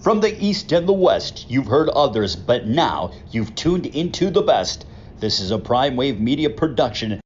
From the East and the West, you've heard others, but now you've tuned into the best. This is a Prime Wave Media production.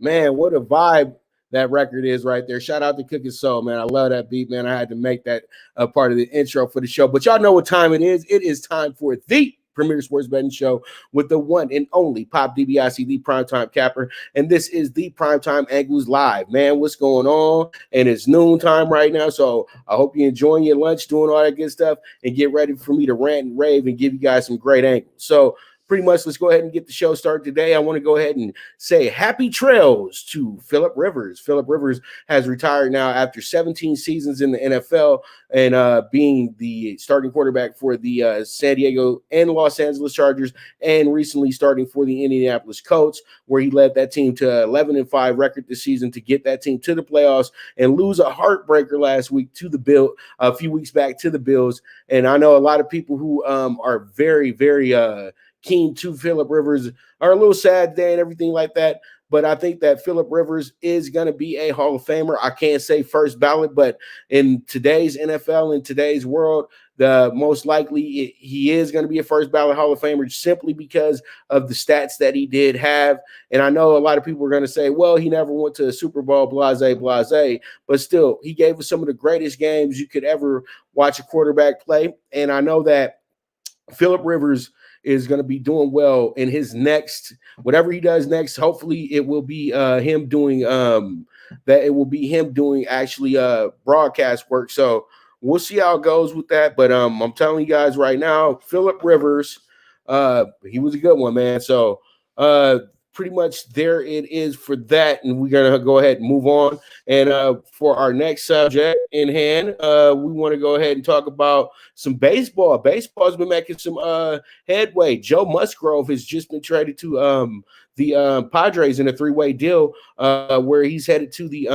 Man, what a vibe that record is right there. Shout out to Cooking Soul, man. I love that beat, man. I had to make that a part of the intro for the show. But y'all know what time it is. It is time for the premier sports betting show with the one and only Pop DBIC, the primetime capper. And this is the Primetime Angles Live. Man, what's going on? And it's noontime right now. So I hope you're enjoying your lunch, doing all that good stuff, and get ready for me to rant and rave and give you guys some great angles. So pretty much, let's go ahead and get the show started today. I want to go ahead and say happy trails to Phillip Rivers. Phillip Rivers has retired now after 17 seasons in the NFL and being the starting quarterback for the San Diego and Los Angeles Chargers, and recently starting for the Indianapolis Colts, where he led that team to 11-5 record this season to get that team to the playoffs and lose a heartbreaker last week to the Bills, a few weeks back to the Bills. And I know a lot of people who are very, very keen to Phillip Rivers are a little sad today and everything like that. But I think that Phillip Rivers is going to be a Hall of Famer. I can't say first ballot, but in today's NFL, in today's world, the most likely he is going to be a first ballot Hall of Famer simply because of the stats that he did have. And I know a lot of people are going to say, well, he never went to a Super Bowl, blase, blase. But still, he gave us some of the greatest games you could ever watch a quarterback play. And I know that Phillip Rivers is going to be doing well in his next, whatever he does next. Hopefully it will be him doing actually broadcast work. So we'll see how it goes with that. But I'm telling you guys right now, Phillip Rivers, he was a good one, man. So pretty much there it is for that. And we're going to go ahead and move on. And for our next subject in hand, we want to go ahead and talk about some baseball. Baseball's been making some headway. Joe Musgrove has just been traded to the Padres in a three-way deal where he's headed to the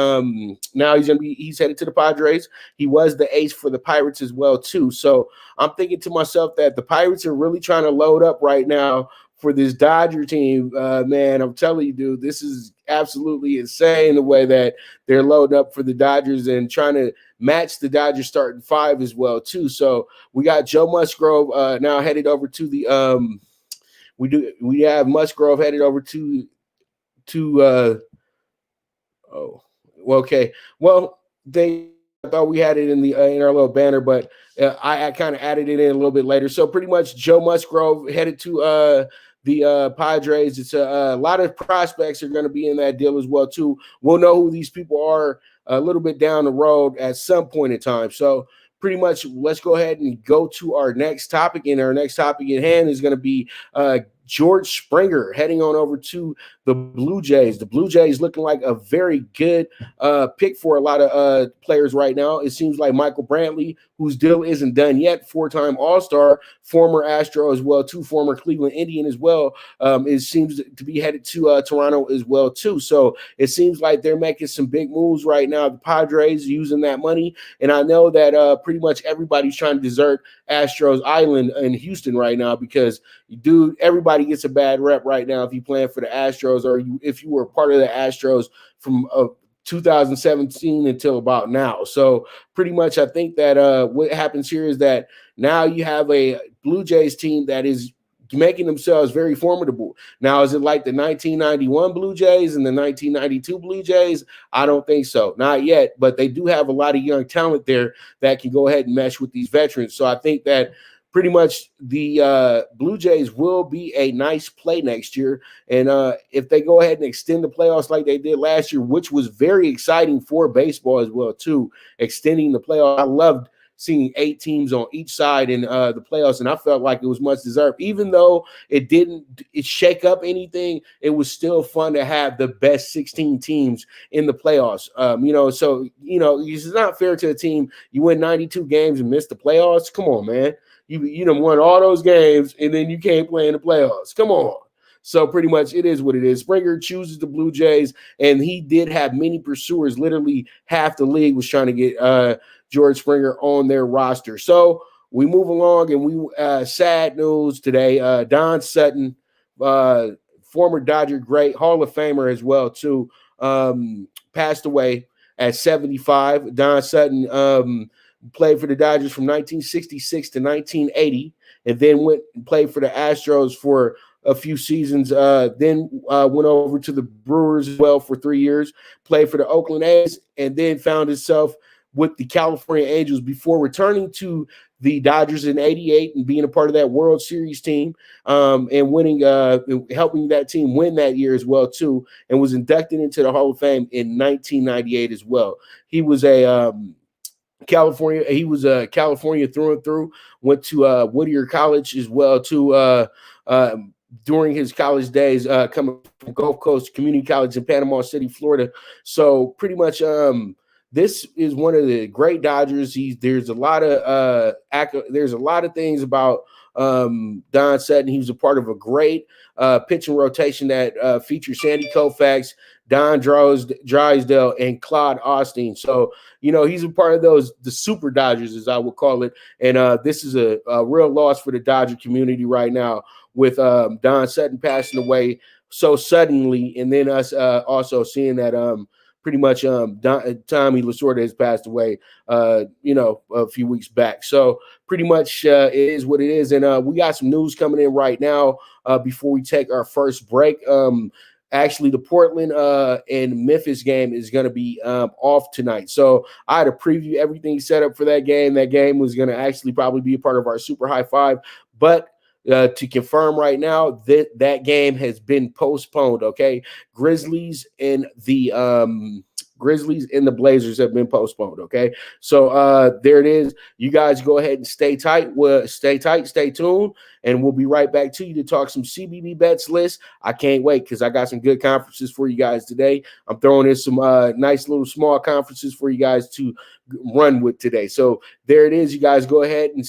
he's headed to the Padres. He was the ace for the Pirates as well too. So I'm thinking to myself that the Pirates are really trying to load up right now for this Dodger team. Man, I'm telling you, dude, this is absolutely insane the way that they're loading up for the Dodgers and trying to match the Dodgers starting five as well too. So we got Joe Musgrove now headed over to the we have Musgrove headed over to okay. Well, I thought we had it in our little banner, but I kind of added it in a little bit later. So pretty much Joe Musgrove headed to the Padres. It's a lot of prospects are going to be in that deal as well too. We'll know who these people are a little bit down the road at some point in time. So pretty much let's go ahead and go to our next topic. And our next topic at hand is going to be George Springer heading on over to the Blue Jays. The Blue Jays looking like a very good pick for a lot of players right now. It seems like Michael Brantley, whose deal isn't done yet, four-time All-Star, former Astro as well, too, former Cleveland Indian as well, it seems to be headed to Toronto as well, too. So it seems like they're making some big moves right now. The Padres using that money, and I know that pretty much everybody's trying to desert Astros Island in Houston right now because, dude, everybody gets a bad rep right now if you're playing for the Astros or if you were part of the Astros from 2017 until about now. So pretty much I think that what happens here is that now you have a Blue Jays team that is making themselves very formidable. Now, is it like the 1991 Blue Jays and the 1992 Blue Jays? I don't think so. Not yet, but they do have a lot of young talent there that can go ahead and mesh with these veterans. So I think that pretty much the Blue Jays will be a nice play next year. And if they go ahead and extend the playoffs like they did last year, which was very exciting for baseball as well, too, extending the playoffs. I loved seeing 8 teams on each side in the playoffs, and I felt like it was much deserved. Even though it didn't shake up anything, it was still fun to have the best 16 teams in the playoffs. So it's not fair to a team. You win 92 games and miss the playoffs. Come on, man. You done won all those games and then you can't play in the playoffs. Come on. So pretty much it is what it is. Springer chooses the Blue Jays, and he did have many pursuers. Literally half the league was trying to get George Springer on their roster. So we move along, and we sad news today. Don Sutton, former Dodger great, Hall of Famer as well too, passed away at 75. Don Sutton played for the Dodgers from 1966 to 1980, and then went and played for the Astros for a few seasons. Then went over to the Brewers as well for 3 years, played for the Oakland A's, and then found himself with the California Angels before returning to the Dodgers in '88 and being a part of that World Series team, and winning, helping that team win that year as well too, and was inducted into the Hall of Fame in 1998 as well. He was a California. He was California through and through. Went to Whittier College as well too. During his college days, coming from Gulf Coast Community College in Panama City, Florida. So pretty much, this is one of the great Dodgers. There's a lot of things about Don Sutton. He was a part of a great pitching rotation that featured Sandy Koufax, Don Drysdale, and Claude Austin. So, he's a part of the super Dodgers, as I would call it. And this is a real loss for the Dodger community right now, with Don Sutton passing away so suddenly, and then us also seeing that pretty much Tommy Lasorda has passed away, a few weeks back. So pretty much it is what it is. And we got some news coming in right now before we take our first break. Actually, the Portland and Memphis game is going to be off tonight. So I had to preview everything set up for that game. That game was going to actually probably be a part of our Super High Five. But to confirm right now, that game has been postponed, okay? Grizzlies and the Blazers have been postponed, okay? So there it is. You guys go ahead and stay tight. Stay tuned, and we'll be right back to you to talk some CBB bets list. I can't wait because I got some good conferences for you guys today. I'm throwing in some nice little small conferences for you guys to run with today. So there it is. You guys go ahead and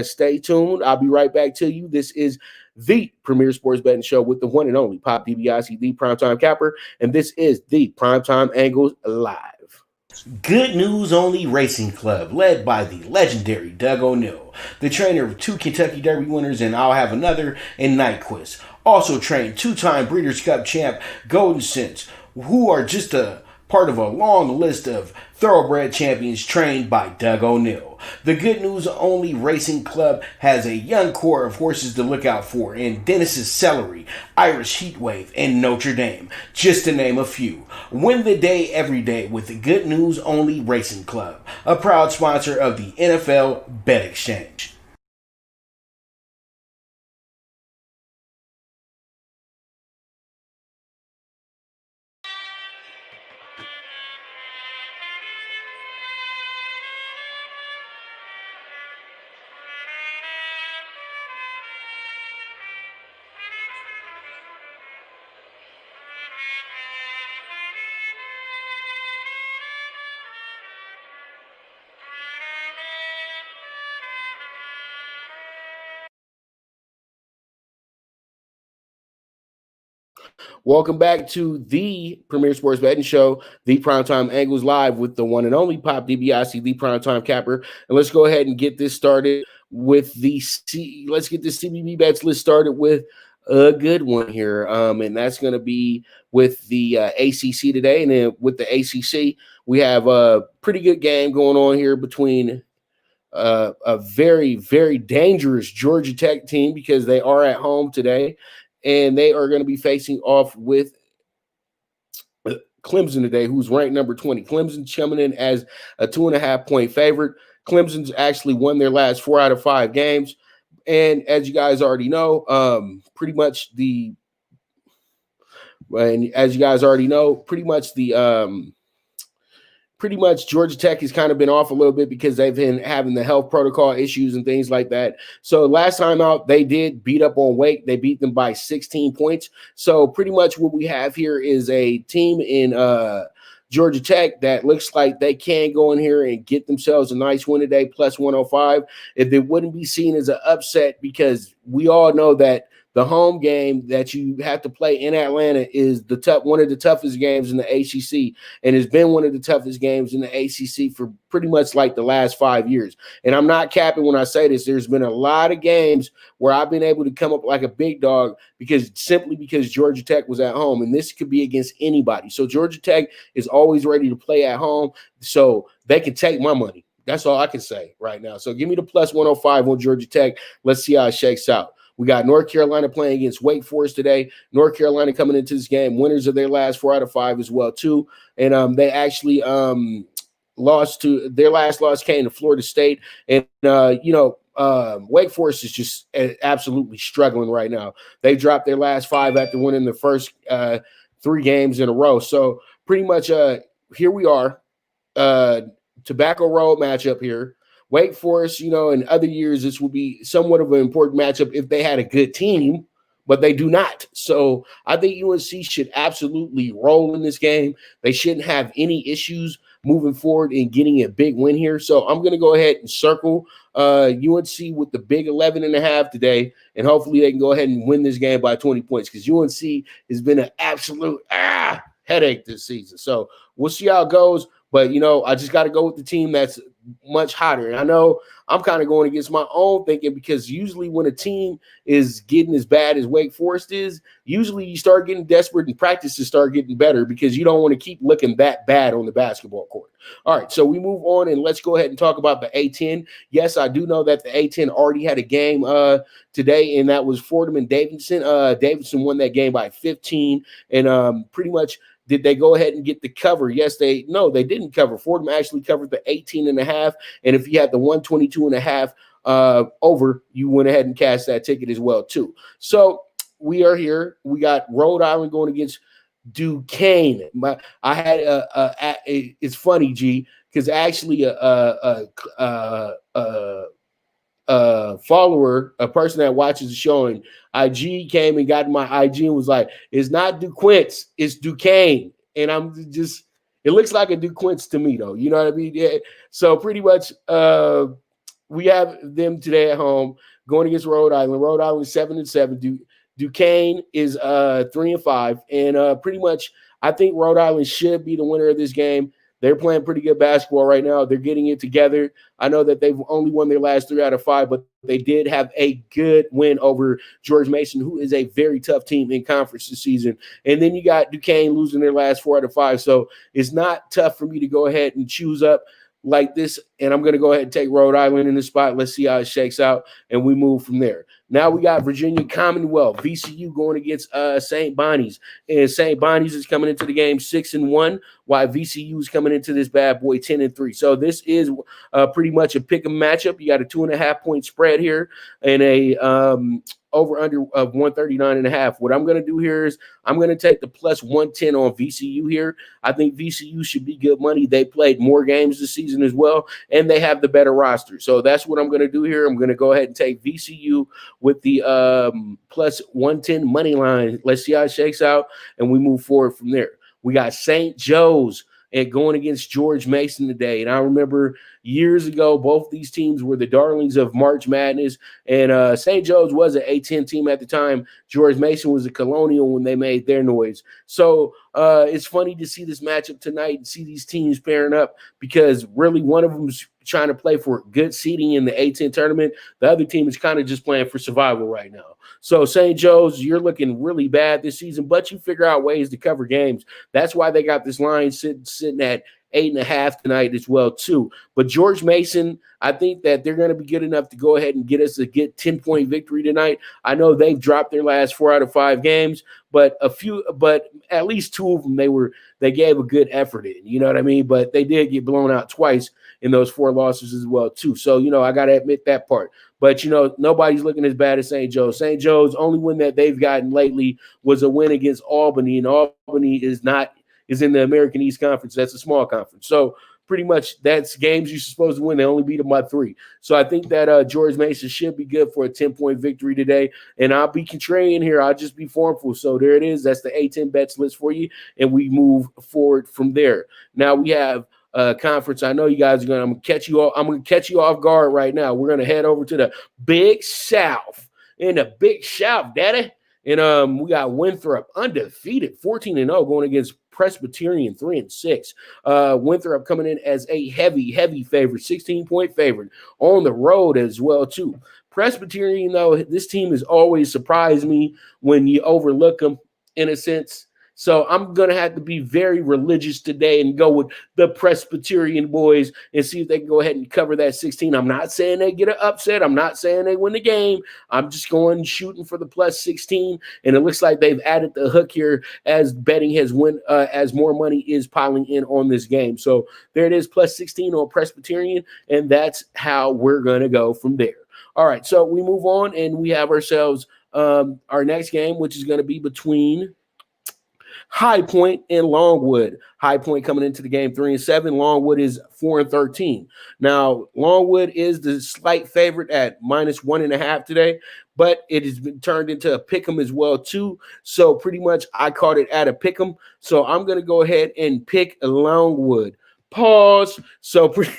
stay tuned. I'll be right back to you. This is the premier sports betting show with the one and only Pop DiBiase, the Primetime Capper, and this is the Primetime Angles Live. Good News Only Racing Club, led by the legendary Doug O'Neill, the trainer of 2 Kentucky Derby winners, and I'll have another in Nyquist. Also trained 2-time Breeders' Cup champ Golden Sense, who are just a part of a long list of thoroughbred champions trained by Doug O'Neill. The Good News Only Racing Club has a young core of horses to look out for in Dennis's Celery, Irish Heatwave, and Notre Dame, just to name a few. Win the day every day with the Good News Only Racing Club, a proud sponsor of the NFL Bet Exchange. Welcome back to the premier sports betting show, the Primetime Angles Live, with the one and only Pop DiBiase, the Primetime Capper. And let's go ahead and get this started with let's get this CBB bets list started with a good one here. And that's going to be with the ACC today. And then with the ACC, we have a pretty good game going on here between a very, very dangerous Georgia Tech team, because they are at home today, and they are going to be facing off with Clemson today, who's ranked number 20. Clemson's coming in as a 2.5-point favorite. Clemson's actually won their last 4 out of 5 games. And as you guys already know, pretty much the pretty much Georgia Tech has kind of been off a little bit because they've been having the health protocol issues and things like that. So last time out, they did beat up on Wake. They beat them by 16 points. So pretty much what we have here is a team in Georgia Tech that looks like they can go in here and get themselves a nice win today, plus 105. If it wouldn't be seen as an upset, because we all know that the home game that you have to play in Atlanta is one of the toughest games in the ACC, and has been one of the toughest games in the ACC for pretty much like the last 5 years. And I'm not capping when I say this. There's been a lot of games where I've been able to come up like a big dog because Georgia Tech was at home, and this could be against anybody. So Georgia Tech is always ready to play at home, so they can take my money. That's all I can say right now. So give me the plus 105 on Georgia Tech. Let's see how it shakes out. We got North Carolina playing against Wake Forest today. North Carolina coming into this game, winners of their last 4 out of 5 as well, too. And they actually lost to – their last loss came to Florida State. And, Wake Forest is just absolutely struggling right now. They dropped their last 5 after winning the first 3 games in a row. So pretty much here we are, Tobacco Road matchup here. Wake Forest, in other years, this would be somewhat of an important matchup if they had a good team, but they do not. So I think UNC should absolutely roll in this game. They shouldn't have any issues moving forward in getting a big win here. So I'm going to go ahead and circle UNC with the big 11.5 today, and hopefully they can go ahead and win this game by 20 points because UNC has been an absolute headache this season. So we'll see how it goes. But, I just got to go with the team that's much hotter. And I know I'm kind of going against my own thinking because usually when a team is getting as bad as Wake Forest is, usually you start getting desperate and practices start getting better because you don't want to keep looking that bad on the basketball court. All right, so we move on and let's go ahead and talk about the A-10. Yes, I do know that the A-10 already had a game today, and that was Fordham and Davidson. Davidson won that game by 15, and pretty much – did they go ahead and get the cover? Yes, they didn't cover. Fordham actually covered the 18.5. And if you had the 122.5 over, you went ahead and cashed that ticket as well, too. So we are here. We got Rhode Island going against Duquesne. It's funny, G, because actually follower, a person that watches the show and IG came and got my IG and was like, it's not Duquesne, it's Duquesne. And I'm just, it looks like a Duquesne to me though. You know what I mean? Yeah. So pretty much we have them today at home going against Rhode Island. Rhode Island 7-7. Duquesne is 3-5. And pretty much I think Rhode Island should be the winner of this game. They're playing pretty good basketball right now. They're getting it together. I know that they've only won their last 3 out of 5, but they did have a good win over George Mason, who is a very tough team in conference this season. And then you got Duquesne losing their last 4 out of 5. So it's not tough for me to go ahead and choose up like this. And I'm going to go ahead and take Rhode Island in the spot. Let's see how it shakes out, and we move from there. Now we got Virginia Commonwealth, VCU going against St. Bonnie's. And St. Bonnie's is coming into the game 6-1, while VCU is coming into this bad boy 10-3. So this is pretty much a pick 'em matchup. You got a 2.5-point spread here and a over-under of 139.5. What I'm going to do here is I'm going to take the plus 110 on VCU here. I think VCU should be good money. They played more games this season as well, and they have the better roster. So that's what I'm going to do here. I'm going to go ahead and take VCU with the plus 110 money line. Let's see how it shakes out, and we move forward from there. We got St. Joe's and going against George Mason today. And I remember years ago, both these teams were the darlings of March Madness. And St. Joe's was an A-10 team at the time. George Mason was a Colonial when they made their noise. So it's funny to see this matchup tonight and see these teams pairing up because really one of them's trying to play for good seeding in the A-10 tournament. The other team is kind of just playing for survival right now. So St. Joe's, you're looking really bad this season, but you figure out ways to cover games. That's why they got this line sitting at 8.5 tonight as well, too. But George Mason, I think that they're going to be good enough to go ahead and get us a good 10-point victory tonight. I know they've dropped their last 4 out of 5 games, but at least 2 of them they gave a good effort in. You know what I mean? But they did get blown out twice in those 4 losses as well, too. So, I got to admit that part. But, nobody's looking as bad as St. Joe's. St. Joe's, only win that they've gotten lately was a win against Albany, and Albany is not is in the American East Conference. That's a small conference. So pretty much that's games you're supposed to win. They only beat them by 3. So I think that George Mason should be good for a 10-point victory today. And I'll be contrarian here. I'll just be formful. So there it is. That's the A10 bets list for you. And we move forward from there. Now we have conference. I know you guys are I'm gonna catch you off guard right now. We're gonna head over to the Big South. In the Big South, daddy. And we got Winthrop undefeated, 14-0, going against Presbyterian 3-6. Winthrop coming in as a heavy favorite, 16-point favorite on the road as well too. Presbyterian, though, this team has always surprised me when you overlook them in a sense. So I'm going to have to be very religious today and go with the Presbyterian boys and see if they can go ahead and cover that 16. I'm not saying they get an upset. I'm not saying they win the game. I'm just going shooting for the plus 16. And it looks like they've added the hook here as betting has went, as more money is piling in on this game. So there it is, plus 16 on Presbyterian. And that's how we're going to go from there. All right, so we move on and we have ourselves our next game, which is going to be between High Point and Longwood. High Point coming into the game 3-7. Longwood is 4-13. Now, Longwood is the slight favorite at -1.5 today, but it has been turned into a pick'em as well too. So pretty much I caught it at a pick'em. So I'm going to go ahead and pick Longwood. Pause. So pretty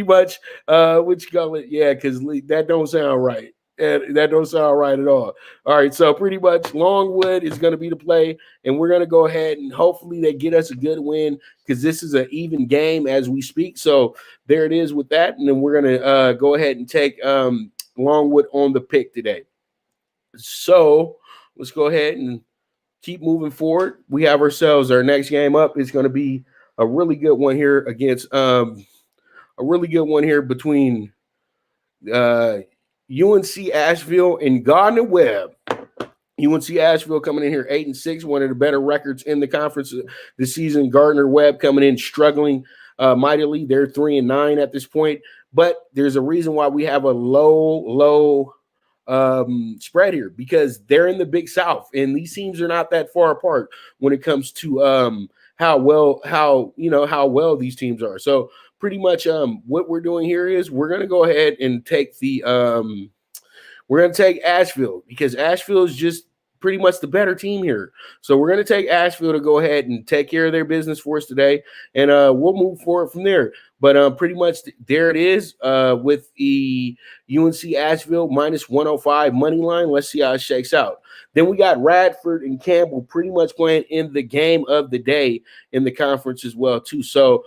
much what you call it? Yeah, because that don't sound right. And that don't sound right at all. All right, so pretty much Longwood is going to be the play, and we're going to go ahead and hopefully they get us a good win because this is an even game as we speak. So there it is with that, and then we're going to go ahead and take Longwood on the pick today. So let's go ahead and keep moving forward. We have ourselves our next game up. It's going to be a really good one here against between UNC Asheville and Gardner-Webb. UNC Asheville coming in here 8-6, one of the better records in the conference this season. Gardner-Webb coming in struggling mightily. They're 3-9 at this point, but there's a reason why we have a low spread here because they're in the Big South, and these teams are not that far apart when it comes to how well these teams are. So pretty much what we're doing here is we're going to go ahead and take we're going to take Asheville because Asheville is just pretty much the better team here. So we're going to take Asheville to go ahead and take care of their business for us today, and we'll move forward from there. But pretty much there it is with the UNC Asheville -105 money line. Let's see how it shakes out. Then we got Radford and Campbell pretty much playing in the game of the day in the conference as well too. So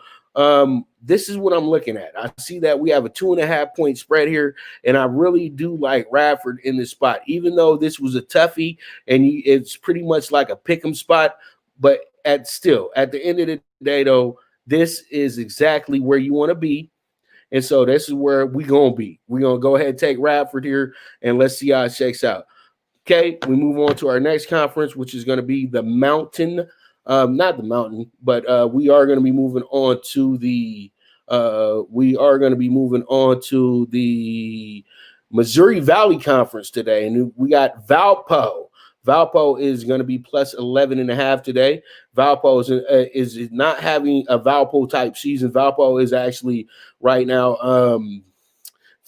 this is what I'm looking at. I see that we have a 2.5-point spread here, and I really do like Radford in this spot, even though this was a toughie and it's pretty much like a pick'em spot. But at the end of the day, though, this is exactly where you want to be. And so this is where we're going to be. We're going to go ahead and take Radford here, and let's see how it shakes out. Okay, we move on to our next conference, which is going to be the Mountain. Not the Mountain, but we are going to be moving on to the Missouri Valley Conference today, and we got Valpo. Valpo is going to be plus 11.5 today. Valpo is not having a Valpo type season. Valpo is actually right now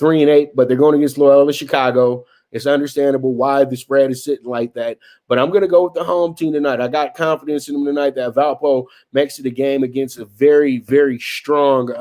3-8, but they're going against Loyola Chicago. It's understandable why the spread is sitting like that, but I'm going to go with the home team tonight. I got confidence in them tonight that Valpo makes it a game against a very, very strong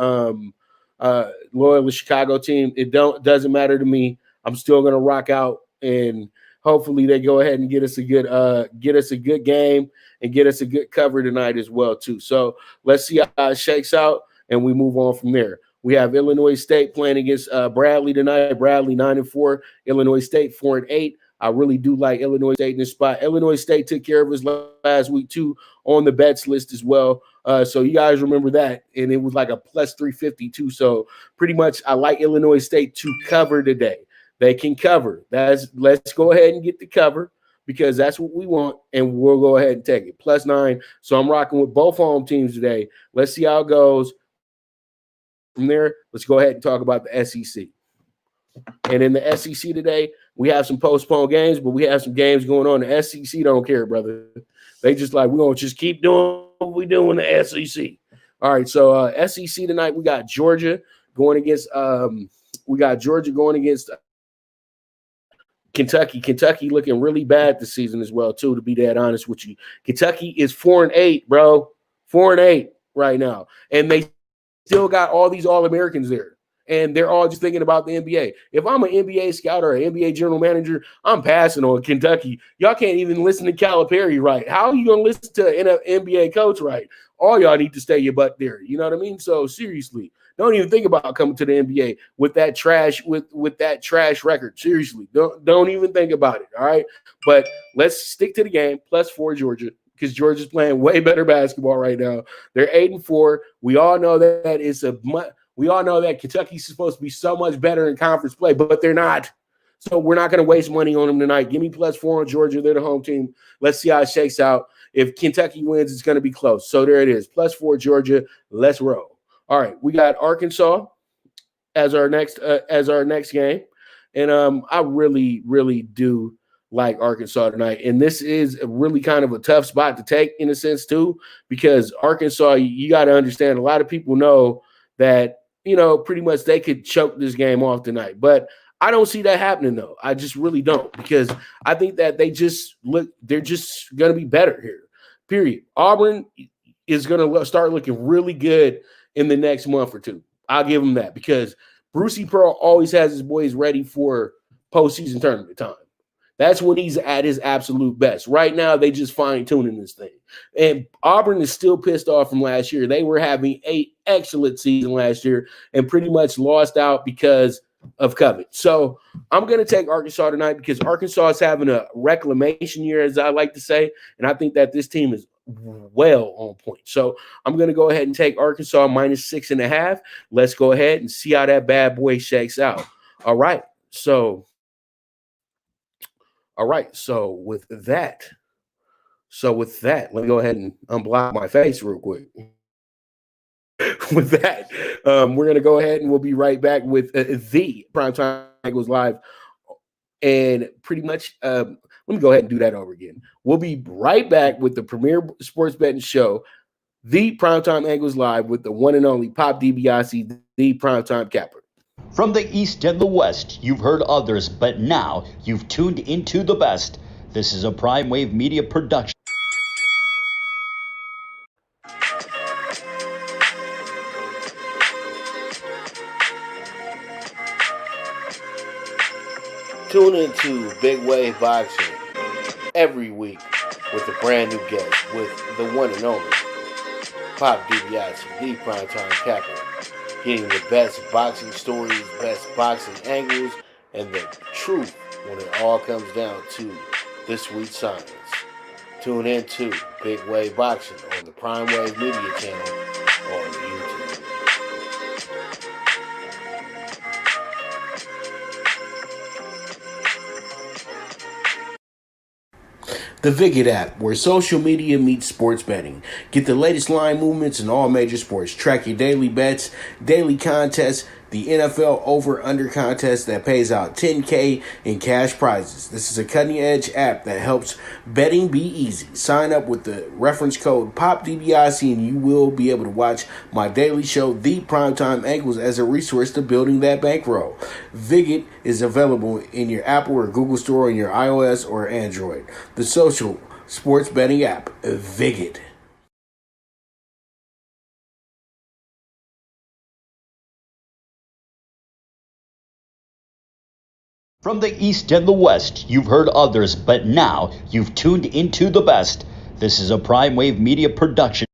Loyola Chicago team. It doesn't matter to me. I'm still going to rock out, and hopefully they go ahead and get us a good game and get us a good cover tonight as well too. So let's see how it shakes out, and we move on from there. We have Illinois State playing against Bradley tonight. Bradley 9-4, Illinois State 4-8. I really do like Illinois State in this spot. Illinois State took care of us last week too on the bets list as well. So you guys remember that, and it was like a plus 350 too. So pretty much I like Illinois State to cover today. They can cover. Let's go ahead and get the cover because that's what we want, and we'll go ahead and take it. Plus 9. So I'm rocking with both home teams today. Let's see how it goes. From there, let's go ahead and talk about the SEC. And in the SEC today, We have some postponed games, but we have some games going on. The SEC don't care, brother. They just like, we're going to just keep doing what we do in the SEC. All right, so SEC tonight, we got Georgia going against Kentucky. Kentucky looking really bad this season as well, too, to be that honest with you. Kentucky is 4-8, bro. 4-8 right now. And they still got all these All-Americans there. And they're all just thinking about the NBA. If I'm an NBA scout or an NBA general manager, I'm passing on Kentucky. Y'all can't even listen to Calipari right. How are you going to listen to an NBA coach right? All y'all need to stay your butt there. You know what I mean? So seriously, don't even think about coming to the NBA with that trash with that trash record. Seriously, don't even think about it. All right, but let's stick to the game. +4 Georgia, because Georgia's playing way better basketball right now. They're 8-4. We all know that we all know that Kentucky's supposed to be so much better in conference play, but they're not. So we're not going to waste money on them tonight. Give me +4 on Georgia. They're the home team. Let's see how it shakes out. If Kentucky wins, it's going to be close. So there it is. +4 Georgia. Let's roll. All right, we got Arkansas as our next game, and I really, really do like Arkansas tonight. And this is really kind of a tough spot to take in a sense too, because Arkansas, you got to understand, a lot of people know that, pretty much they could choke this game off tonight. But I don't see that happening, though. I just really don't, because I think that they're just going to be better here, period. Auburn is going to start looking really good in the next month or two. I'll give them that, because Brucey Pearl always has his boys ready for postseason tournament time. That's when he's at his absolute best. Right now, they just fine-tuning this thing. And Auburn is still pissed off from last year. They were having an excellent season last year and pretty much lost out because of COVID. So I'm going to take Arkansas tonight, because Arkansas is having a reclamation year, as I like to say, and I think that this team is well on point. So I'm going to go ahead and take Arkansas -6.5. Let's go ahead and see how that bad boy shakes out. All right. So with that, let me go ahead and unblock my face real quick. With that, we're going to go ahead and we'll be right back with the Primetime Angles Live. And pretty much, let me go ahead and do that over again. We'll be right back with the premier sports betting show, the Primetime Angles Live, with the one and only Pop DiBiase, the Primetime Capper. From the East and the West, you've heard others, but now you've tuned into the best. This is a Prime Wave Media production. Tune into Big Wave Boxing every week with a brand new guest, with the one and only Pop DiBiase, the Primetime Capper, getting the best boxing stories, best boxing angles, and the truth when it all comes down to the sweet science. Tune in to Big Wave Boxing on the Prime Wave Media channel on YouTube. The Viget app, where social media meets sports betting. Get the latest line movements in all major sports. Track your daily bets, daily contests, the NFL over-under contest that pays out $10K in cash prizes. This is a cutting-edge app that helps betting be easy. Sign up with the reference code POPDBIC and you will be able to watch my daily show, The Primetime Angles, as a resource to building that bankroll. Viget is available in your Apple or Google Store on your iOS or Android. The social sports betting app, Viget. From the East and the West, you've heard others, but now you've tuned into the best. This is a Prime Wave Media production.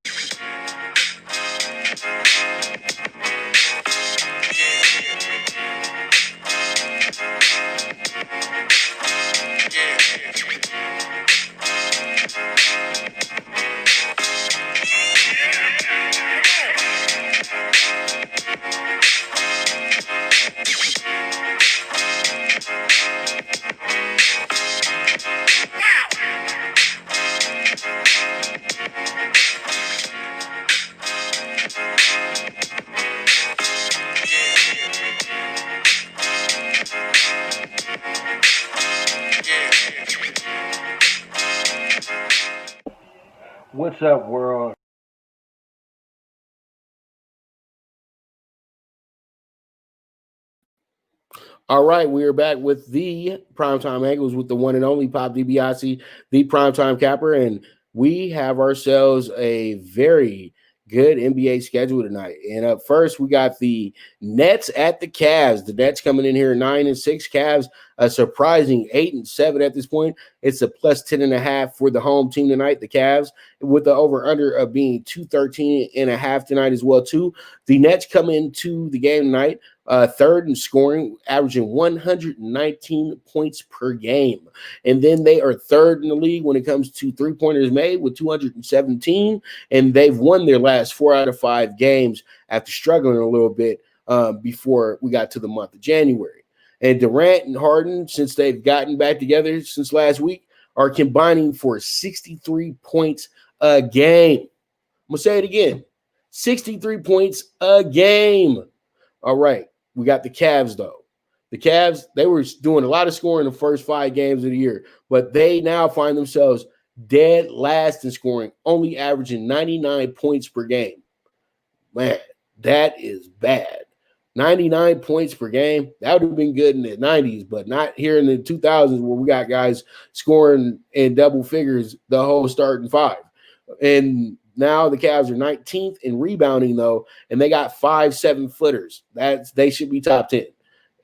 What's up, world? All right, we are back with the Primetime Angles with the one and only Pop DiBiase, the Primetime Capper, and we have ourselves a very good NBA schedule tonight. And up first, we got the Nets at the Cavs. The Nets coming in here 9-6. Cavs a surprising 8-7 at this point. It's a plus 10.5 for the home team tonight. The Cavs with the over under of being 213.5 tonight as well too. The Nets come into the game tonight. Third in scoring, averaging 119 points per game. And then they are third in the league when it comes to three-pointers made with 217. And they've won their last 4 out of 5 games after struggling a little bit before we got to the month of January. And Durant and Harden, since they've gotten back together since last week, are combining for 63 points a game. I'm going to say it again. 63 points a game. All right. We got the Cavs, though. The Cavs, they were doing a lot of scoring the first 5 games of the year, but they now find themselves dead last in scoring, only averaging 99 points per game. Man, that is bad. 99 points per game. That would have been good in the 90s, but not here in the 2000s where we got guys scoring in double figures the whole starting 5. And now the Cavs are 19th in rebounding, though, and they got 5 7-footers. They should be top 10.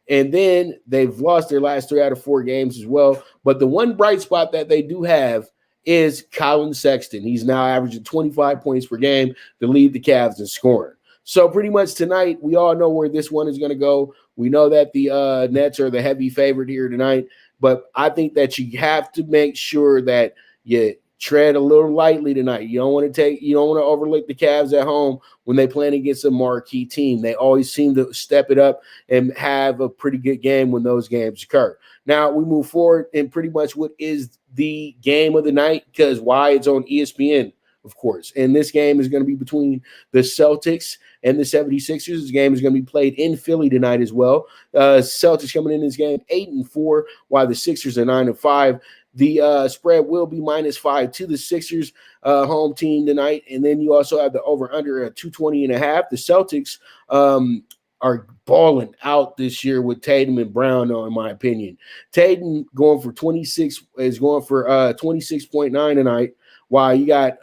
And then they've lost their last 3 out of 4 games as well. But the one bright spot that they do have is Colin Sexton. He's now averaging 25 points per game to lead the Cavs in scoring. So pretty much tonight, we all know where this one is going to go. We know that the Nets are the heavy favorite here tonight, but I think that you have to make sure that you tread a little lightly tonight. You don't want to overlook the Cavs at home when they play against a marquee team. They always seem to step it up and have a pretty good game when those games occur. Now we move forward in pretty much what is the game of the night, because why? It's on ESPN, of course. And this game is going to be between the Celtics and the 76ers. This game is going to be played in Philly tonight as well. Celtics coming in this game 8-4, while the Sixers are 9-5. The spread will be -5 to the Sixers home team tonight. And then you also have the over-under at 220.5. The Celtics are balling out this year with Tatum and Brown, though, in my opinion. Tatum going for 26.9 tonight, while you got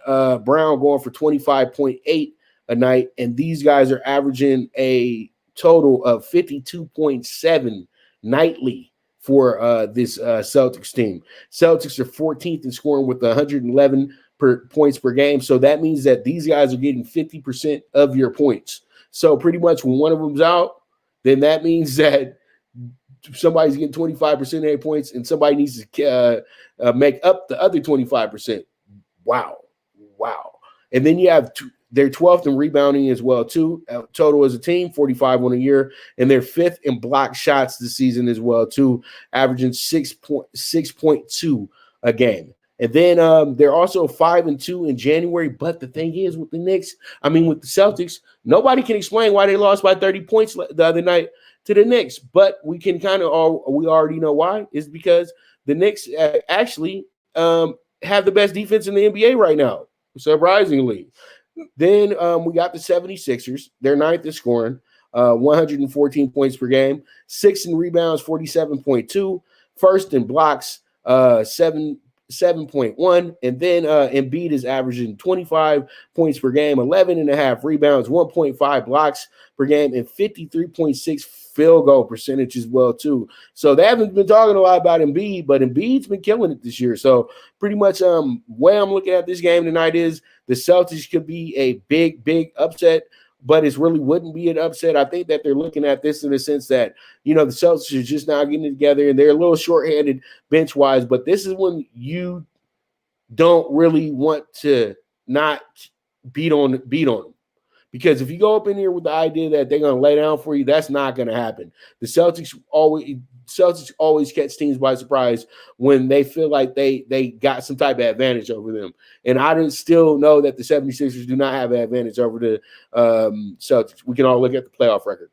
Brown going for 25.8 a night. And these guys are averaging a total of 52.7 nightly for this Celtics team. Celtics are 14th in scoring with 111 points per game. So that means that these guys are getting 50% of your points. So pretty much when one of them's out, then that means that somebody's getting 25% of their points and somebody needs to make up the other 25%. Wow. And then you have they're 12th in rebounding as well, too. Total as a team, 45 on a year. And they're 5th in block shots this season as well, too, averaging 6.2 a game. And then they're also 5-2 in January. But the thing is, with the Celtics, nobody can explain why they lost by 30 points the other night to the Knicks. But we can we already know why. It's because the Knicks actually have the best defense in the NBA right now, surprisingly. Then we got the 76ers. They're 9th in scoring, 114 points per game, 6th in rebounds, 47.2, 1st in blocks, 7.1, and then Embiid is averaging 25 points per game, 11.5 rebounds, 1.5 blocks per game, and 53.6 field goal percentage as well, too. So they haven't been talking a lot about Embiid, but Embiid's been killing it this year. So pretty much way I'm looking at this game tonight is the Celtics could be a big upset, but it really wouldn't be an upset. I think that they're looking at this in the sense that, the Celtics are just now getting together and they're a little shorthanded bench-wise, but this is when you don't really want to not beat on them. Because if you go up in here with the idea that they're going to lay down for you, that's not going to happen. The Celtics always catch teams by surprise when they feel like they got some type of advantage over them. And I still know that the 76ers do not have an advantage over the Celtics. We can all look at the playoff record.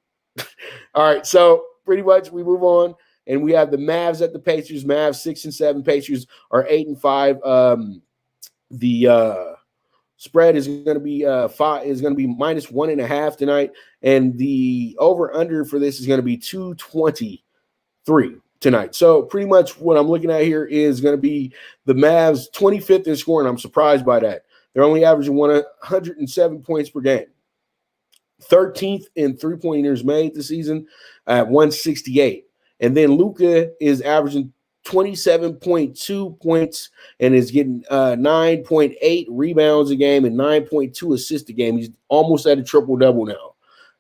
All right, so pretty much we move on, and we have the Mavs at the Pacers. Mavs 6-7. Pacers are 8-5. Spread is going to be minus 1.5 tonight, and the over under for this is going to be 223 tonight. So pretty much what I'm looking at here is going to be the Mavs 25th in scoring. I'm surprised by that. They're only averaging 107 points per game. 13th in three-pointers made this season at 168. And then Luka is averaging 27.2 points and is getting 9.8 rebounds a game and 9.2 assists a game. He's almost at a triple-double now.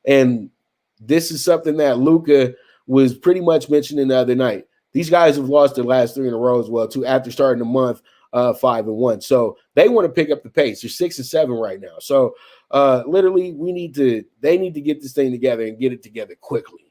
And this is something that Luka was pretty much mentioning the other night. These guys have lost their last 3 in a row as well, too, after starting the month 5-1. So they want to pick up the pace. They're 6-7 right now. So literally, they need to get this thing together and get it together quickly.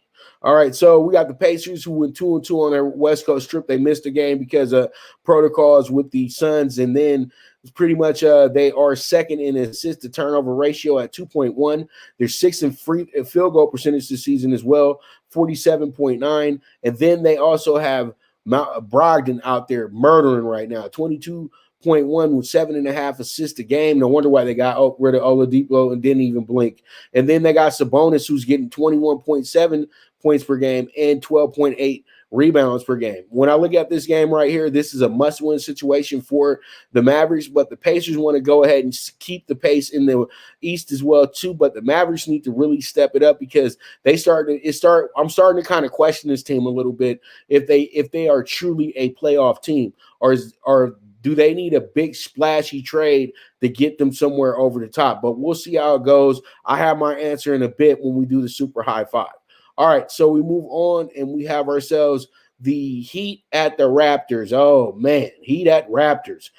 All right, so we got the Pacers who went 2-2 on their West Coast trip. They missed a game because of protocols with the Suns, and then pretty much they are second in assist to turnover ratio at 2.1. They're 6th in field goal percentage this season as well, 47.9. And then they also have Brogdon out there murdering right now, 22.1 with 7.5 assists a game. No wonder why they got rid of Oladipo and didn't even blink. And then they got Sabonis, who's getting 21.7 points per game and 12.8 rebounds per game. When I look at this game right here, this is a must-win situation for the Mavericks, but the Pacers want to go ahead and keep the pace in the East as well too. But the Mavericks need to really step it up because I'm starting to kind of question this team a little bit if they are truly a playoff team, or do they need a big splashy trade to get them somewhere over the top? But we'll see how it goes. I have my answer in a bit when we do the super high five. All right, so we move on and we have ourselves the Heat at the Raptors. Oh, man, Heat at Raptors.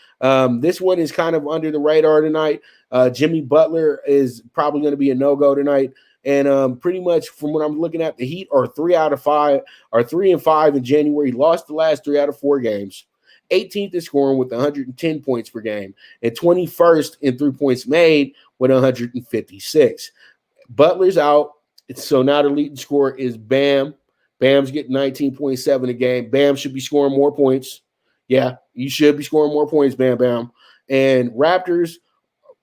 This one is kind of under the radar tonight. Jimmy Butler is probably going to be a no-go tonight. And pretty much from what I'm looking at, the Heat are 3-5 in January. Lost the last 3 out of 4 games. 18th in scoring with 110 points per game. And 21st in 3 points made with 156. Butler's out. So now the leading scorer is Bam. Bam's getting 19.7 a game. Bam should be scoring more points. Yeah, you should be scoring more points, Bam. And Raptors,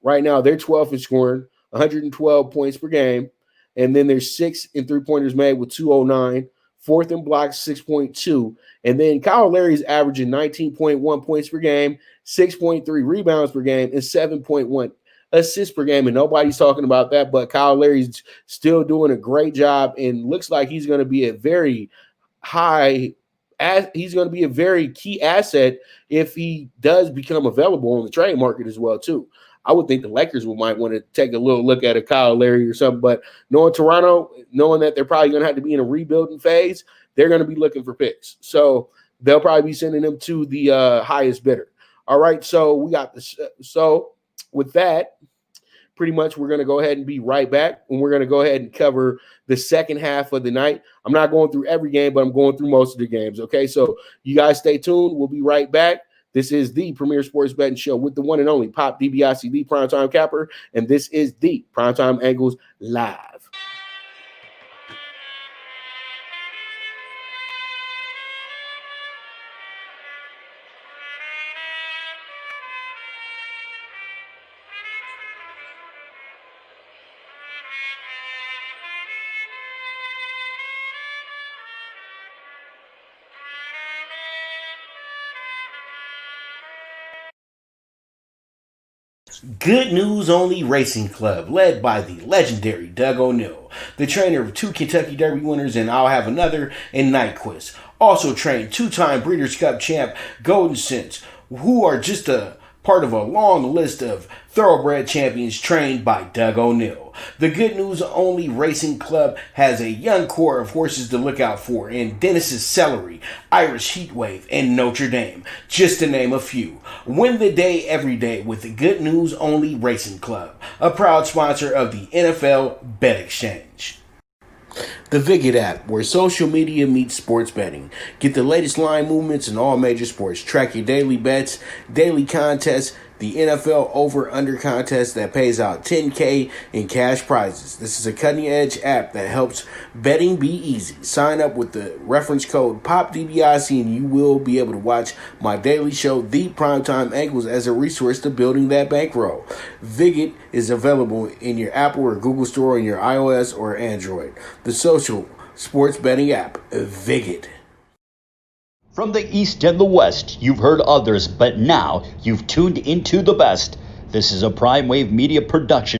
right now, they're 12th in scoring, 112 points per game. And then they're 6th in three-pointers made with 209. 4th in blocks, 6.2. And then Kyle Lowry's averaging 19.1 points per game, 6.3 rebounds per game, and 7.1 assists per game, and nobody's talking about that, but Kyle Lowry's still doing a great job and looks like he's going to be a very key asset if he does become available on the trade market as well too. I would think the Lakers might want to take a little look at a Kyle Lowry or something, but knowing Toronto, knowing that they're probably going to have to be in a rebuilding phase, they're going to be looking for picks. So they'll probably be sending them to the highest bidder. All right, so we got this. So with that, pretty much we're going to go ahead and be right back, and we're going to go ahead and cover the second half of the night. I'm not going through every game, but I'm going through most of the games, okay? So you guys stay tuned. We'll be right back. This is the Premier Sports Betting Show with the one and only Pop DiBiase, the Primetime Capper, and this is the Primetime Angles Live. Good News Only Racing Club, led by the legendary Doug O'Neill, the trainer of 2 Kentucky Derby winners, and I'll have another in Nyquist. Also trained 2-time Breeders' Cup champ Golden Sense, who are just a part of a long list of thoroughbred champions trained by Doug O'Neill. The Good News Only Racing Club has a young core of horses to look out for in Dennis's Celery, Irish Heatwave, and Notre Dame, just to name a few. Win the day every day with the Good News Only Racing Club, a proud sponsor of the NFL Bet Exchange. The Viget app, where social media meets sports betting. Get the latest line movements in all major sports. Track your daily bets, daily contests, the NFL over-under contest that pays out $10K in cash prizes. This is a cutting-edge app that helps betting be easy. Sign up with the reference code POPDBIC and you will be able to watch my daily show, The Primetime Angles, as a resource to building that bankroll. Viget is available in your Apple or Google Store on your iOS or Android. The social sports betting app, Viget. From the East and the West, you've heard others, but now you've tuned into the best. This is a Prime Wave Media production.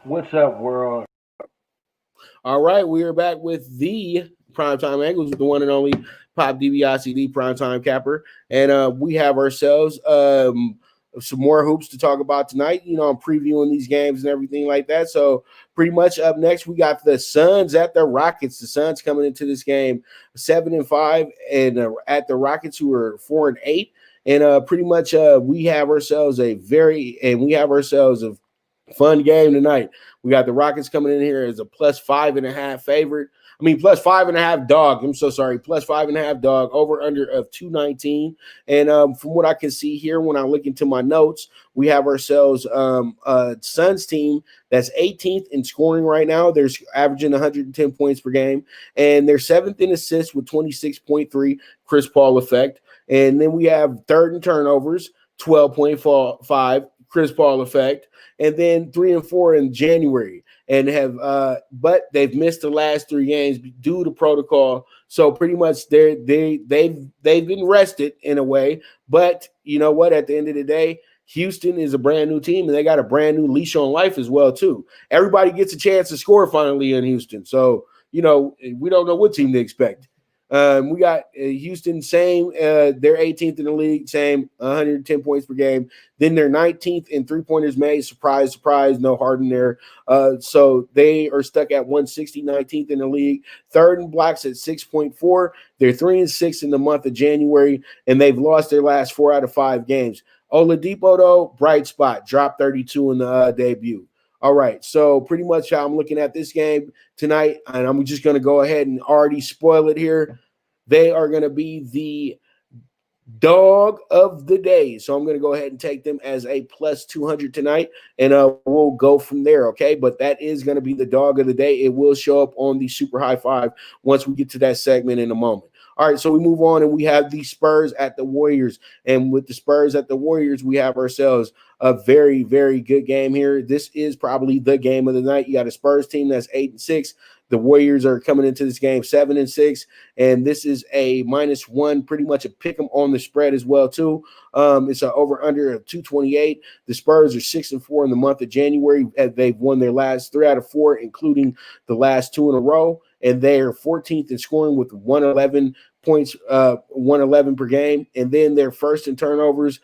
What's up, world? All right, we are back with the Primetime Angles, the one and only Pop DiBiase, the Primetime Capper, and we have ourselves some more hoops to talk about tonight. You know, I'm previewing these games and everything like that. So pretty much up next, we got the Suns at the Rockets. The Suns coming into this game 7-5, and at the Rockets, who are 4-8, and pretty much we have ourselves a fun game tonight. We got the Rockets coming in here as a plus 5.5 favorite. I mean, plus 5.5 dog. I'm so sorry. Plus 5.5 dog, over under of 219. And from what I can see here, when I look into my notes, we have ourselves a Suns team that's 18th in scoring right now. They're averaging 110 points per game. And they're 7th in assists with 26.3, Chris Paul effect. And then we have third in turnovers, 12.5, Chris Paul effect, and then 3 and 4 in January, and have but they've missed the last 3 games due to protocol. So pretty much they've been rested in a way. But you know what? At the end of the day, Houston is a brand new team, and they got a brand new leash on life as well too. Everybody gets a chance to score finally in Houston. So you know we don't know what team to expect. We got Houston, same. They're 18th in the league, same, 110 points per game. Then they're 19th in three-pointers made. Surprise, surprise, no Harden there. So they are stuck at 160, 19th in the league. Third in blocks at 6.4. They're 3-6 in the month of January, and they've lost their last 4 out of 5 games. Oladipo, though, bright spot, dropped 32 in the debut. All right, so pretty much how I'm looking at this game tonight, and I'm just going to go ahead and already spoil it here. They are going to be the dog of the day. So I'm going to go ahead and take them as a plus 200 tonight, and we'll go from there, okay? But that is going to be the dog of the day. It will show up on the Super High Five once we get to that segment in a moment. All right, so we move on, and we have the Spurs at the Warriors. And with the Spurs at the Warriors, we have ourselves a very, very good game here. This is probably the game of the night. You got a Spurs team that's 8-6. The Warriors are coming into this game 7-6, and this is a -1, pretty much a pick 'em on the spread as well too. It's an over/under of 228. The Spurs are 6-4 in the month of January. They've won their last 3 out of 4, including the last 2 in a row, and they are 14th in scoring with 111 points, 111 per game, and then they're first in turnovers,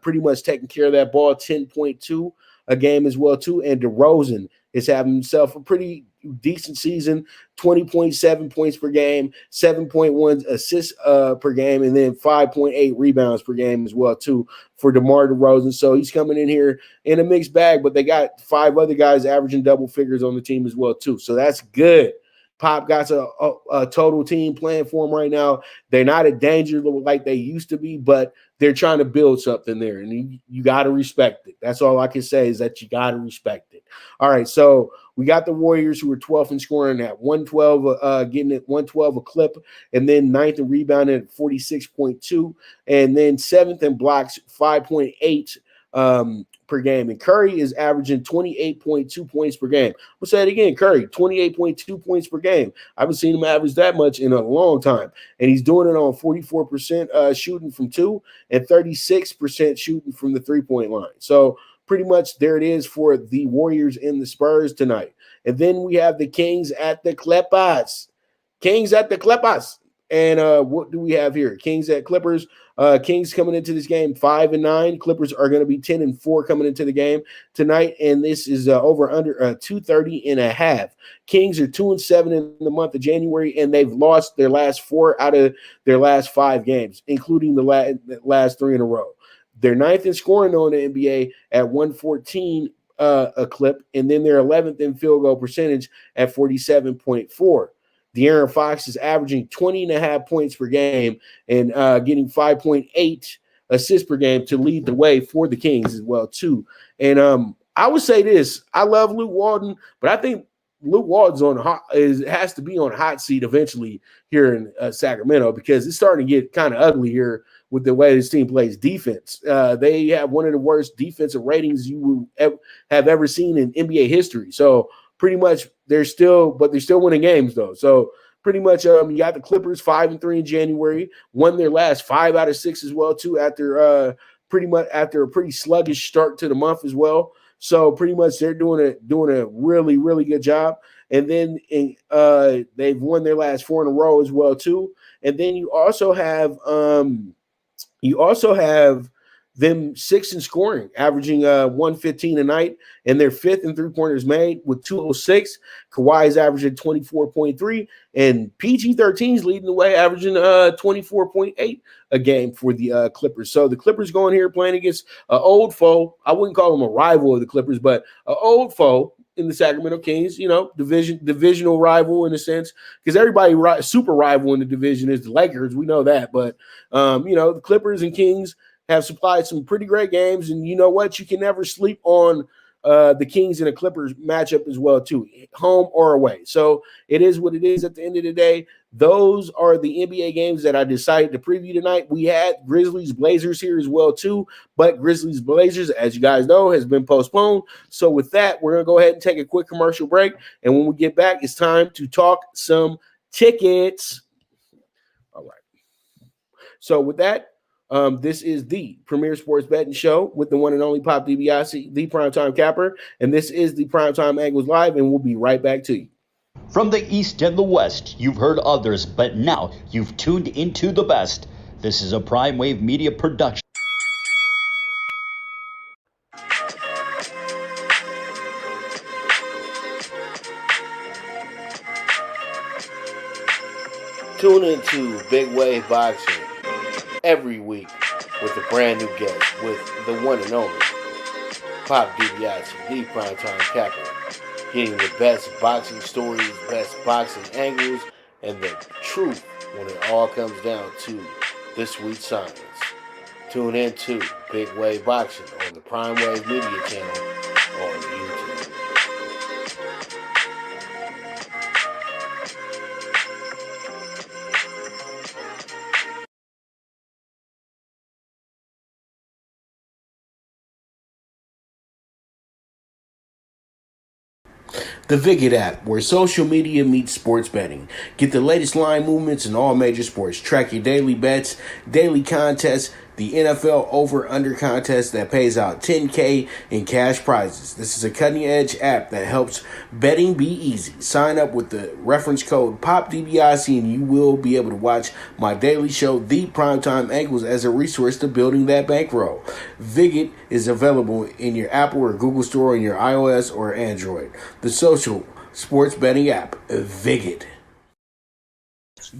pretty much taking care of that ball, 10.2 a game as well too. And DeRozan is having himself a pretty decent season, 20.7 points per game, 7.1 assists per game, and then 5.8 rebounds per game as well too for DeMar DeRozan. So he's coming in here in a mixed bag, but they got 5 other guys averaging double figures on the team as well too. So that's good. Pop got a total team playing for him right now. They're not a danger like they used to be, but they're trying to build something there, and you got to respect it. That's all I can say is that you got to respect it. All right, so we got the Warriors, who are 12th in scoring at 112, getting at 112 a clip, and then 9th in rebounding at 46.2, and then 7th in blocks, 5.8 per game. And Curry is averaging 28.2 points per game. We'll say it again. Curry, 28.2 points per game. I haven't seen him average that much in a long time. And he's doing it on 44% shooting from two and 36% shooting from the three-point line. So pretty much there it is for the Warriors and the Spurs tonight. And then we have the Kings at the Clippers. Kings at the Clippers. And what do we have here? Kings at Clippers. Kings coming into this game 5-9. Clippers are going to be 10-4 coming into the game tonight, and this is over under 230.5. Kings are 2-7 in the month of January, and they've lost their last 4 out of their last 5 games, including the last 3 in a row. They're 9th in scoring though in the NBA at 114 a clip, and then they're 11th in field goal percentage at 47.4. De'Aaron Fox is averaging 20.5 points per game and getting 5.8 assists per game to lead the way for the Kings as well, too. And I would say this. I love Luke Walton, but I think Luke Walton's has to be on a hot seat eventually here in Sacramento because it's starting to get kind of ugly here with the way this team plays defense. They have one of the worst defensive ratings you will have ever seen in NBA history. So pretty much they're still winning games though. So pretty much you got the Clippers 5-3 in January, won their last 5 out of 6 as well too after a pretty sluggish start to the month as well. So pretty much they're doing a really, really good job. And then they've won their last 4 in a row as well too. And then you also have them 6th in scoring, averaging 115 a night, and they're 5th in three-pointers made with 206. Kawhi is averaging 24.3, and PG-13 is leading the way, averaging 24.8 a game for the Clippers. So the Clippers going here playing against an old foe. I wouldn't call them a rival of the Clippers, but an old foe in the Sacramento Kings, divisional rival in a sense, because everybody super rival in the division is the Lakers. We know that, but the Clippers and Kings have supplied some pretty great games, and you know what? You can never sleep on the Kings and the Clippers matchup as well, too, home or away. So it is what it is at the end of the day. Those are the NBA games that I decided to preview tonight. We had Grizzlies Blazers here as well, too, but Grizzlies Blazers, as you guys know, has been postponed. So with that, we're going to go ahead and take a quick commercial break, and when we get back, it's time to talk some tickets. All right. So with that, this is the Premier Sports Betting Show with the one and only Pop DiBiase, the Primetime Capper, and this is the Primetime Angles Live, and we'll be right back to you. From the East and the West, you've heard others, but now you've tuned into the best. This is a Prime Wave Media production. Tune into Big Wave Boxing every week with a brand new guest with the one and only Pop DiBiase, the Primetime Capper, getting the best boxing stories, best boxing angles, and the truth when it all comes down to the sweet science. Tune into Big Wave Boxing on the Prime Wave Media channel on YouTube. The Viget app, where social media meets sports betting. Get the latest line movements in all major sports. Track your daily bets, daily contests, the NFL over-under contest that pays out $10K in cash prizes. This is a cutting-edge app that helps betting be easy. Sign up with the reference code POPDBIC and you will be able to watch my daily show, The Primetime Angles, as a resource to building that bankroll. Viget is available in your Apple or Google Store on your iOS or Android. The social sports betting app, Viget.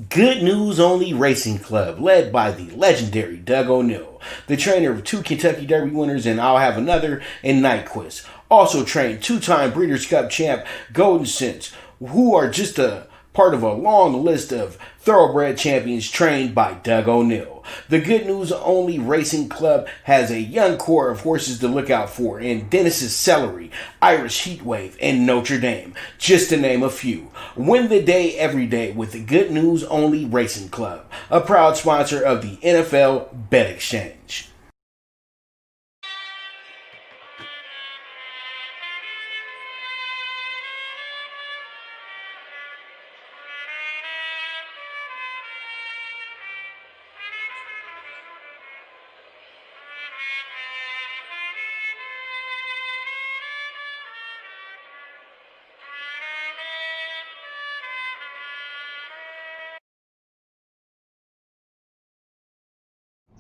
Good News Only Racing Club, led by the legendary Doug O'Neill, the trainer of 2 Kentucky Derby winners, and I'll have another in Nyquist. Also trained 2-time Breeders' Cup champ Golden Sense, who are just a part of a long list of thoroughbred champions trained by Doug O'Neill. The Good News Only Racing Club has a young core of horses to look out for in Dennis's Celery, Irish Heatwave, and Notre Dame, just to name a few. Win the day every day with the Good News Only Racing Club, a proud sponsor of the NFL Bet Exchange.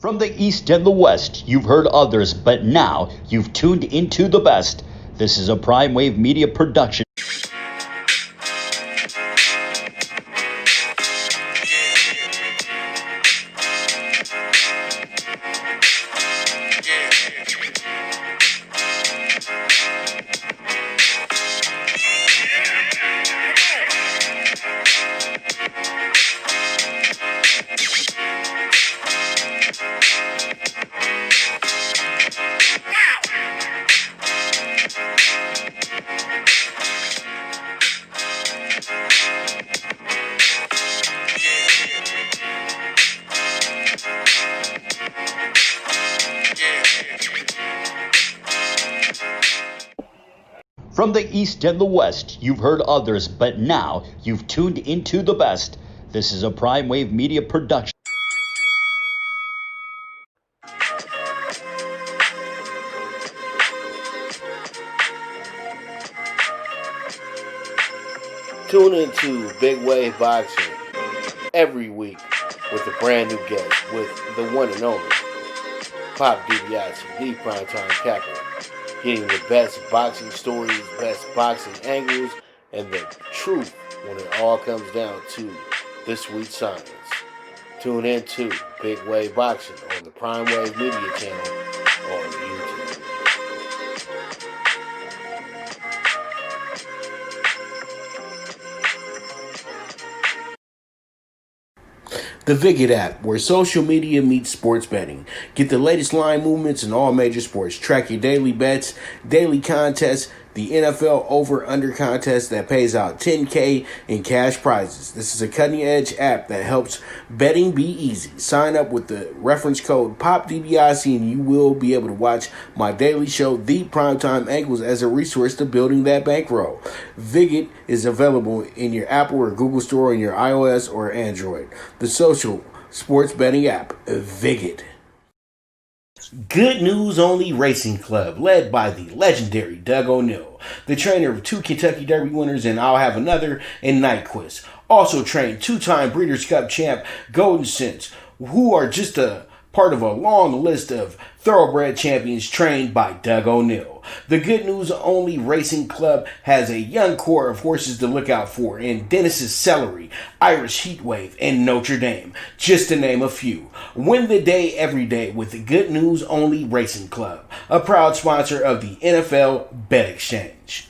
From the East and the West, you've heard others, but now you've tuned into the best. This is a Prime Wave Media production. From the East and the West, you've heard others, but now you've tuned into the best. This is a Prime Wave Media production. Tune into Big Wave Boxing every week with a brand new guest with the one and only Pop DiBiase, the Primetime Capper, getting the best boxing stories, best boxing angles, and the truth when it all comes down to the sweet science. Tune in to Big Wave Boxing on the Prime Wave Media channel on YouTube. The Viget app, where social media meets sports betting. Get the latest line movements in all major sports. Track your daily bets, daily contests, the NFL over-under contest that pays out $10K in cash prizes. This is a cutting-edge app that helps betting be easy. Sign up with the reference code POPDBIC and you will be able to watch my daily show, The Primetime Angles, as a resource to building that bankroll. Viget is available in your Apple or Google Store on your iOS or Android. The social sports betting app, Viget. Good News Only Racing Club, led by the legendary Doug O'Neill, the trainer of 2 Kentucky Derby winners and I'll Have Another and Nyquist. Also trained 2-time Breeders' Cup champ Golden Sense, who are just a part of a long list of thoroughbred champions trained by Doug O'Neill. The Good News Only Racing Club has a young core of horses to look out for in Dennis's Celery, Irish Heatwave, and Notre Dame, just to name a few. Win the day every day with the Good News Only Racing Club, a proud sponsor of the NFL Bet Exchange.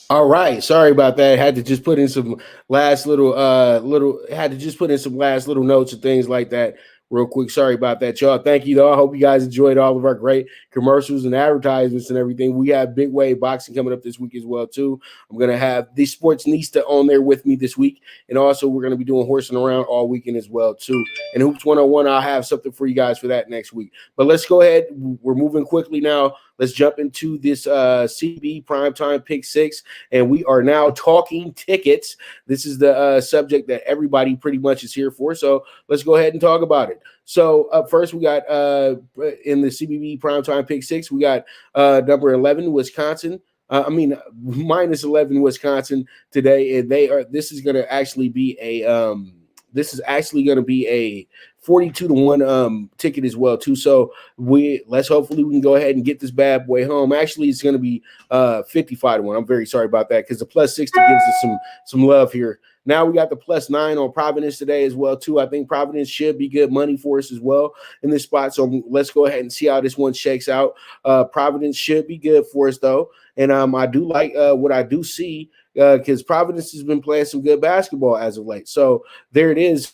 All right, sorry about that. Had to just put in some last little notes and things like that real quick. Sorry about that, y'all. Thank you though. I hope you guys enjoyed all of our great commercials and advertisements and everything. We have Big Wave Boxing coming up this week as well too. I'm gonna have the Sports Nista on there with me this week, and also we're gonna be doing horsing around all weekend as well too. And Hoops 101, I'll have something for you guys for that next week. But let's go ahead. We're moving quickly now. Let's jump into this CB Primetime Pick 6. And we are now talking tickets. This is the subject that everybody pretty much is here for. So let's go ahead and talk about it. So up first, we got in the CBB Primetime Pick 6, we got number 11, Wisconsin. Minus 11 Wisconsin today. And this is going to actually be a 42-1 ticket as well too. So let's hopefully we can go ahead and get this bad boy home. Actually, it's going to be 55-1. I'm very sorry about that because the plus 60 gives us some love here. Now we got the plus 9 on Providence today as well too. I think Providence should be good money for us as well in this spot. So let's go ahead and see how this one shakes out. Providence should be good for us though, and I do like what I do see because Providence has been playing some good basketball as of late. So there it is.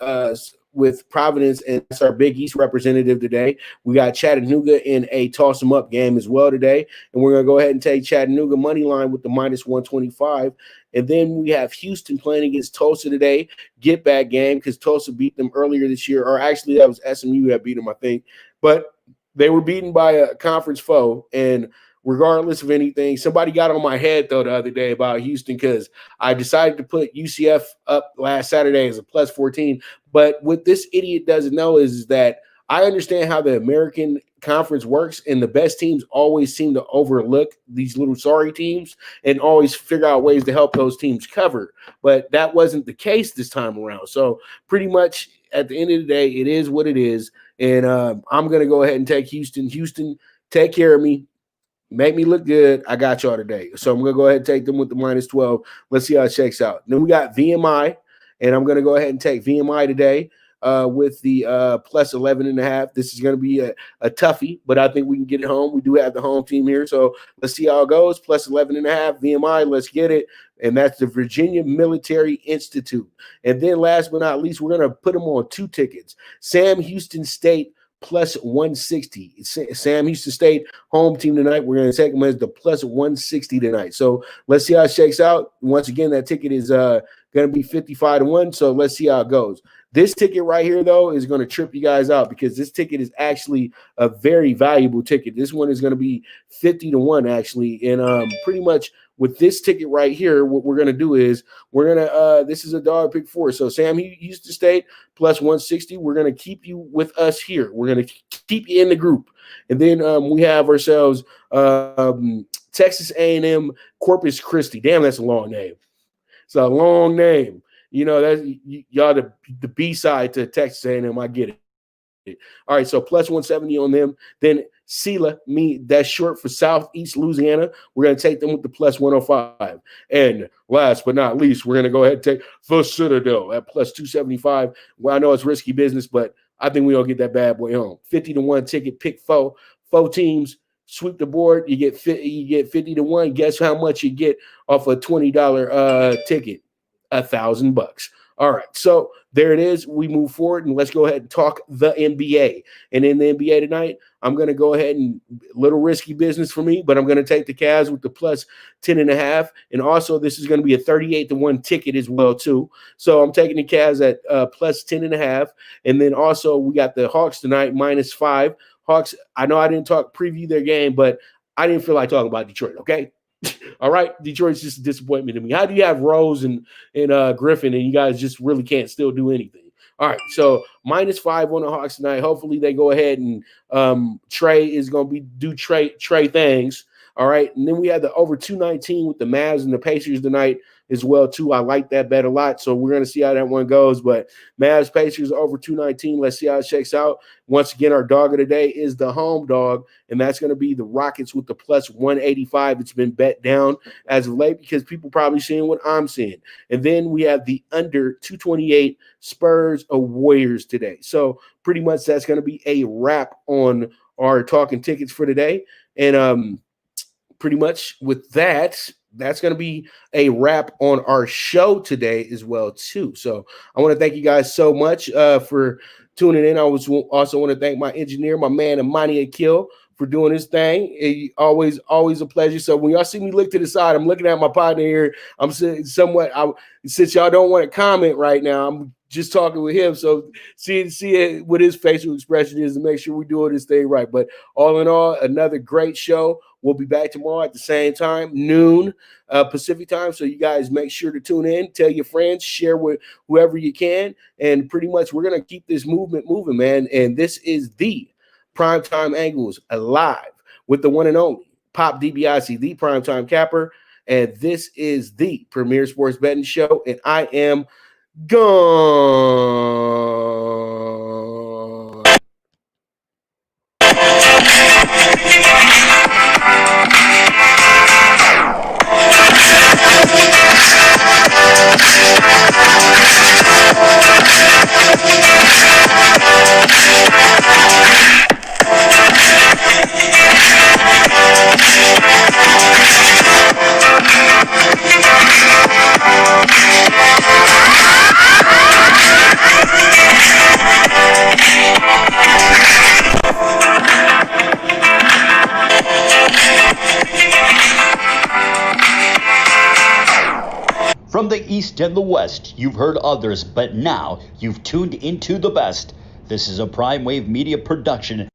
With Providence, and that's our Big East representative today. We got Chattanooga in a toss 'em up game as well today, and we're gonna go ahead and take Chattanooga money line with the minus 125. And then we have Houston playing against Tulsa today. Get back game because Tulsa beat them earlier this year, or actually that was SMU that beat them, I think. But they were beaten by a conference foe, and regardless of anything, somebody got on my head though the other day about Houston because I decided to put UCF up last Saturday as a plus 14. But what this idiot doesn't know is that I understand how the American Conference works, and the best teams always seem to overlook these little sorry teams and always figure out ways to help those teams cover. But that wasn't the case this time around. So pretty much at the end of the day, it is what it is. And I'm going to go ahead and take Houston. Houston, take care of me. Make me look good. I got y'all today. So I'm going to go ahead and take them with the minus 12. Let's see how it shakes out. Then we got VMI, and I'm going to go ahead and take VMI today with the plus 11.5. This is going to be a toughie, but I think we can get it home. We do have the home team here. So let's see how it goes. Plus 11.5 VMI. Let's get it. And that's the Virginia Military Institute. And then last but not least, we're going to put them on 2 tickets. Sam Houston State plus 160. Sam Houston State home team tonight. We're going to take them as the plus 160 tonight. So let's see how it shakes out. Once again, that ticket is going to be 55-1. So let's see how it goes. This ticket right here, though, is going to trip you guys out because this ticket is actually a very valuable ticket. This one is going to be 50-1, actually. And pretty much with this ticket right here, what we're going to do is we're going to this is a dog pick 4. So Sam Houston State plus 160. We're going to keep you with us here. We're going to keep you in the group. And then we have ourselves Texas A&M Corpus Christi. Damn, that's a long name. It's a long name. You know, that's y'all the B-side to Texas A&M. I get it. All right, so plus 170 on them. Then SELA, that's short for Southeast Louisiana. We're going to take them with the plus 105. And last but not least, we're going to go ahead and take the Citadel at plus 275. Well, I know it's risky business, but I think we're going to get that bad boy home. 50-1 ticket, pick 4 teams. Sweep the board, you get 50-1. Guess how much you get off a $20 ticket? $1,000. All right, so there it is. We move forward and let's go ahead and talk the NBA. And in the NBA tonight, I'm going to go ahead and little risky business for me, but I'm going to take the Cavs with the plus 10.5. And also, this is going to be a 38-1 ticket as well too. So I'm taking the Cavs at plus 10.5. And then also we got the Hawks tonight minus 5. Hawks, I know I didn't preview their game, but I didn't feel like talking about Detroit, okay? All right, Detroit's just a disappointment to me. How do you have Rose and Griffin and you guys just really can't still do anything? All right, so minus 5 on the Hawks tonight. Hopefully they go ahead and Trey is going to do Trey things. All right, and then we have the over 219 with the Mavs and the Pacers tonight as well too. I like that bet a lot, so we're going to see how that one goes. But Mavs Pacers over 219. Let's see how it shakes out. Once again, our dog of the day is the home dog, and that's going to be the Rockets with the plus 185. It's been bet down as of late because people probably seeing what I'm seeing. And then we have the under 228 Spurs or Warriors today. So pretty much that's going to be a wrap on our talking tickets for today. And pretty much with that, that's going to be a wrap on our show today as well too. So I want to thank you guys so much for tuning in. I also want to thank my engineer, my man Amani Akil, for doing his thing. Always a pleasure. So when y'all see me look to the side, I'm looking at my partner here. I'm somewhat, since y'all don't want to comment right now, I'm just talking with him. So see what his facial expression is to make sure we do this thing right. But all in all, another great show. We'll be back tomorrow at the same time, noon Pacific time. So you guys make sure to tune in, tell your friends, share with whoever you can. And pretty much we're going to keep this movement moving, man. And this is the Primetime Angles alive with the one and only Pop DBIC, the Primetime Capper. And this is the Premier Sports Betting Show. And I am gone. From the East and the West, you've heard others, but now you've tuned into the best. This is a Prime Wave Media production.